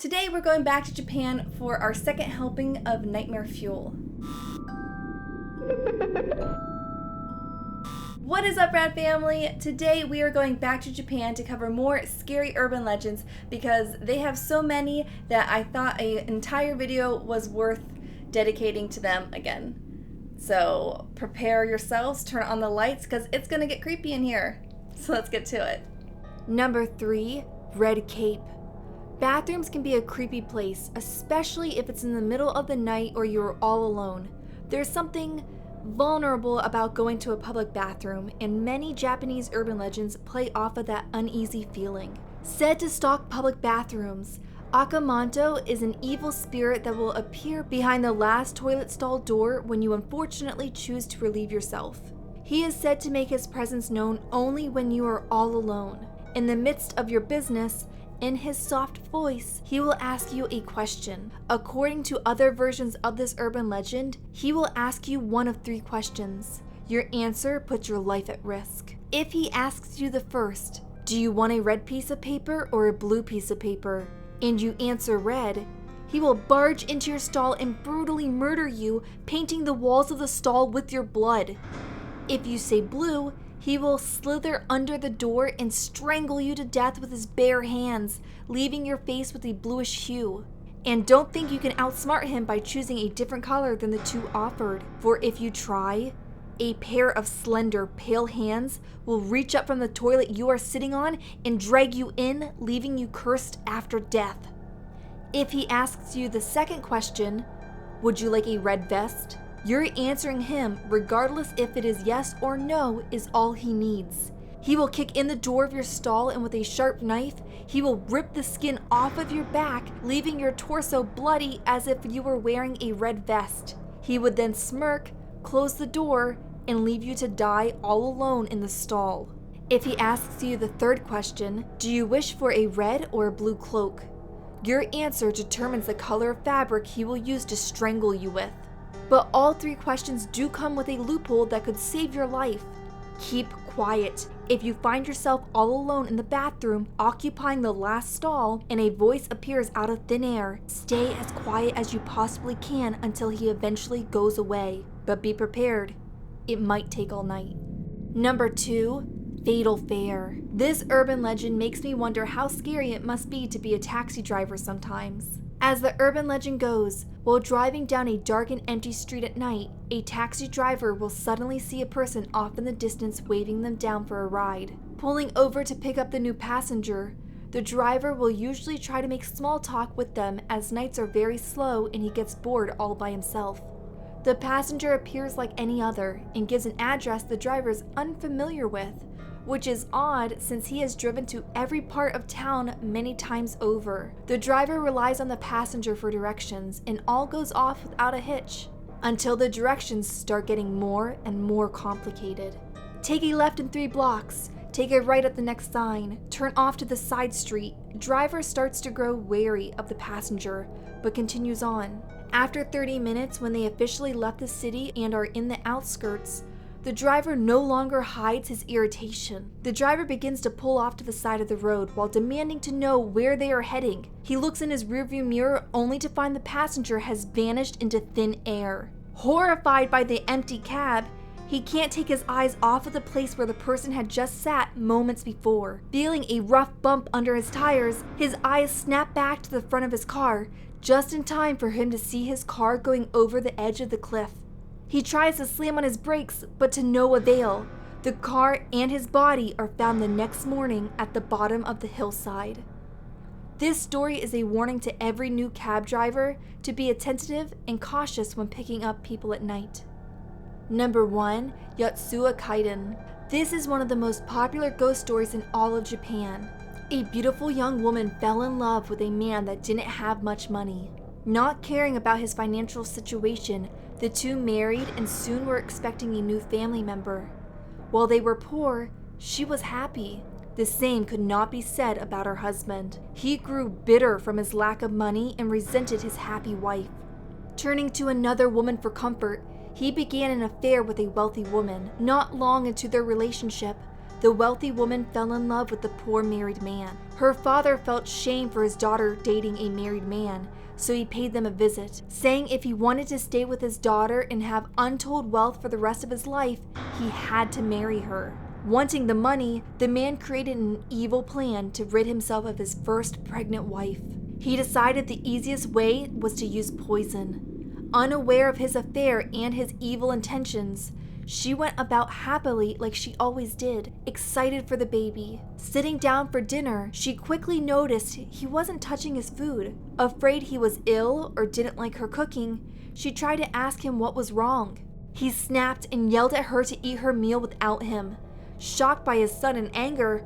Today we're going back to Japan for our second helping of Nightmare Fuel. What is up, Rad Family? Today we are going back to Japan to cover more scary urban legends because they have so many that I thought an entire video was worth dedicating to them again. So prepare yourselves, turn on the lights because it's gonna get creepy in here. So let's get to it. Number 3, Red Cape. Bathrooms can be a creepy place, especially if it's in the middle of the night or you're all alone. There's something vulnerable about going to a public bathroom, and many Japanese urban legends play off of that uneasy feeling. Said to stalk public bathrooms, Akamanto is an evil spirit that will appear behind the last toilet stall door when you unfortunately choose to relieve yourself. He is said to make his presence known only when you are all alone. In the midst of your business, in his soft voice, he will ask you a question. According to other versions of this urban legend, he will ask you one of 3 questions. Your answer puts your life at risk. If he asks you the first, do you want a red piece of paper or a blue piece of paper? And you answer red, he will barge into your stall and brutally murder you, painting the walls of the stall with your blood. If you say blue, he will slither under the door and strangle you to death with his bare hands, leaving your face with a bluish hue. And don't think you can outsmart him by choosing a different color than the 2 offered, for if you try, a pair of slender, pale hands will reach up from the toilet you are sitting on and drag you in, leaving you cursed after death. If he asks you the second question, would you like a red vest? Your answering him, regardless if it is yes or no, is all he needs. He will kick in the door of your stall, and with a sharp knife, he will rip the skin off of your back, leaving your torso bloody as if you were wearing a red vest. He would then smirk, close the door, and leave you to die all alone in the stall. If he asks you the third question, do you wish for a red or a blue cloak? Your answer determines the color of fabric he will use to strangle you with. But all 3 questions do come with a loophole that could save your life. Keep quiet. If you find yourself all alone in the bathroom, occupying the last stall, and a voice appears out of thin air, stay as quiet as you possibly can until he eventually goes away. But be prepared. It might take all night. Number 2, Fatal Fare. This urban legend makes me wonder how scary it must be to be a taxi driver sometimes. As the urban legend goes, while driving down a dark and empty street at night, a taxi driver will suddenly see a person off in the distance waving them down for a ride. Pulling over to pick up the new passenger, the driver will usually try to make small talk with them as nights are very slow and he gets bored all by himself. The passenger appears like any other and gives an address the driver is unfamiliar with, which is odd since he has driven to every part of town many times over. The driver relies on the passenger for directions, and all goes off without a hitch, until the directions start getting more and more complicated. Take a left in 3 blocks, take a right at the next sign, turn off to the side street. Driver starts to grow wary of the passenger, but continues on. After 30 minutes, when they officially left the city and are in the outskirts, the driver no longer hides his irritation. The driver begins to pull off to the side of the road while demanding to know where they are heading. He looks in his rearview mirror only to find the passenger has vanished into thin air. Horrified by the empty cab, he can't take his eyes off of the place where the person had just sat moments before. Feeling a rough bump under his tires, his eyes snap back to the front of his car, just in time for him to see his car going over the edge of the cliff. He tries to slam on his brakes, but to no avail. The car and his body are found the next morning at the bottom of the hillside. This story is a warning to every new cab driver to be attentive and cautious when picking up people at night. Number 1, Yasuo Chiton. This is one of the most popular ghost stories in all of Japan. A beautiful young woman fell in love with a man that didn't have much money. Not caring about his financial situation, the 2 married and soon were expecting a new family member. While they were poor, she was happy. The same could not be said about her husband. He grew bitter from his lack of money and resented his happy wife. Turning to another woman for comfort, he began an affair with a wealthy woman. Not long into their relationship, The wealthy woman fell in love with the poor married man. Her father felt shame for his daughter dating a married man, so he paid them a visit, saying if he wanted to stay with his daughter and have untold wealth for the rest of his life, he had to marry her. Wanting the money, the man created an evil plan to rid himself of his first pregnant wife. He decided the easiest way was to use poison. Unaware of his affair and his evil intentions, she went about happily like she always did, excited for the baby. Sitting down for dinner, she quickly noticed he wasn't touching his food. Afraid he was ill or didn't like her cooking, she tried to ask him what was wrong. He snapped and yelled at her to eat her meal without him. Shocked by his sudden anger,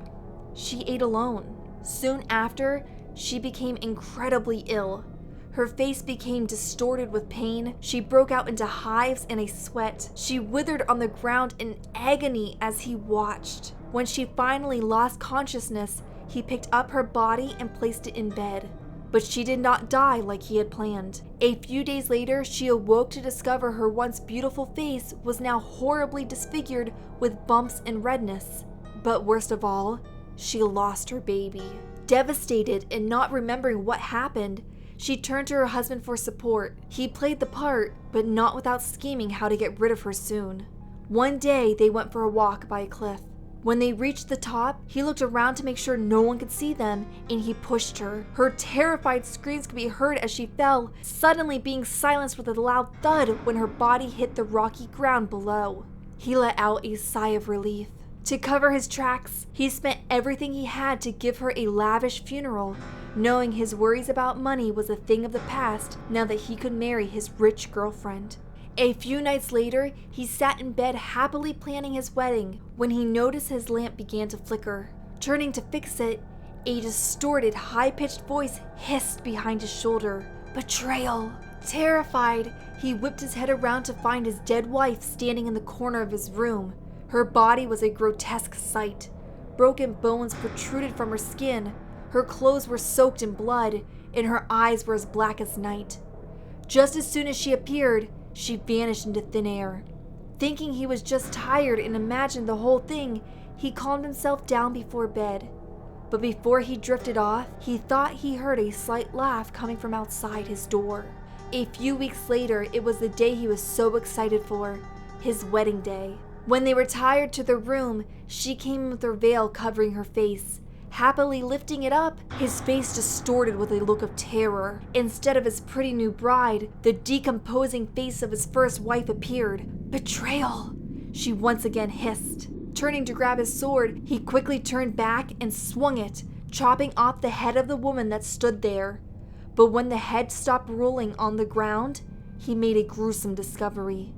she ate alone. Soon after, she became incredibly ill. Her face became distorted with pain. She broke out into hives and a sweat. She withered on the ground in agony as he watched. When she finally lost consciousness, he picked up her body and placed it in bed. But she did not die like he had planned. A few days later, she awoke to discover her once beautiful face was now horribly disfigured with bumps and redness. But worst of all, she lost her baby. Devastated and not remembering what happened, she turned to her husband for support. He played the part, but not without scheming how to get rid of her soon. One day, they went for a walk by a cliff. When they reached the top, he looked around to make sure no one could see them, and he pushed her. Her terrified screams could be heard as she fell, suddenly being silenced with a loud thud when her body hit the rocky ground below. He let out a sigh of relief. To cover his tracks, he spent everything he had to give her a lavish funeral, knowing his worries about money was a thing of the past now that he could marry his rich girlfriend. A few nights later, he sat in bed happily planning his wedding when he noticed his lamp began to flicker. Turning to fix it, a distorted, high-pitched voice hissed behind his shoulder. Betrayal! Terrified, he whipped his head around to find his dead wife standing in the corner of his room. Her body was a grotesque sight. Broken bones protruded from her skin. Her clothes were soaked in blood, and her eyes were as black as night. Just as soon as she appeared, she vanished into thin air. Thinking he was just tired and imagined the whole thing, he calmed himself down before bed. But before he drifted off, he thought he heard a slight laugh coming from outside his door. A few weeks later, it was the day he was so excited for, his wedding day. When they retired to their room, she came in with her veil covering her face. Happily lifting it up, his face distorted with a look of terror. Instead of his pretty new bride, the decomposing face of his first wife appeared. Betrayal! She once again hissed. Turning to grab his sword, he quickly turned back and swung it, chopping off the head of the woman that stood there. But when the head stopped rolling on the ground, he made a gruesome discovery.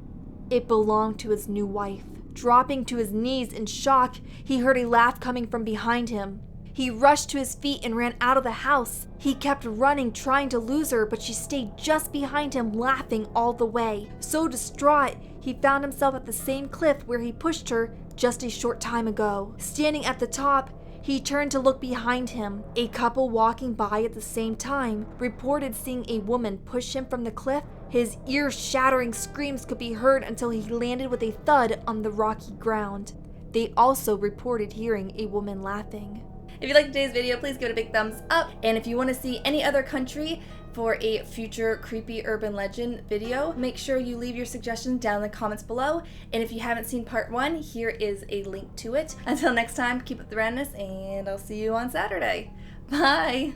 It belonged to his new wife. Dropping to his knees in shock, he heard a laugh coming from behind him. He rushed to his feet and ran out of the house. He kept running, trying to lose her, but she stayed just behind him, laughing all the way. So distraught, he found himself at the same cliff where he pushed her just a short time ago. Standing at the top, he turned to look behind him. A couple walking by at the same time reported seeing a woman push him from the cliff. His ear-shattering screams could be heard until he landed with a thud on the rocky ground. They also reported hearing a woman laughing. If you liked today's video, please give it a big thumbs up. And if you want to see any other country for a future creepy urban legend video, make sure you leave your suggestions down in the comments below. And if you haven't seen part 1, here is a link to it. Until next time, keep up the randomness, and I'll see you on Saturday. Bye!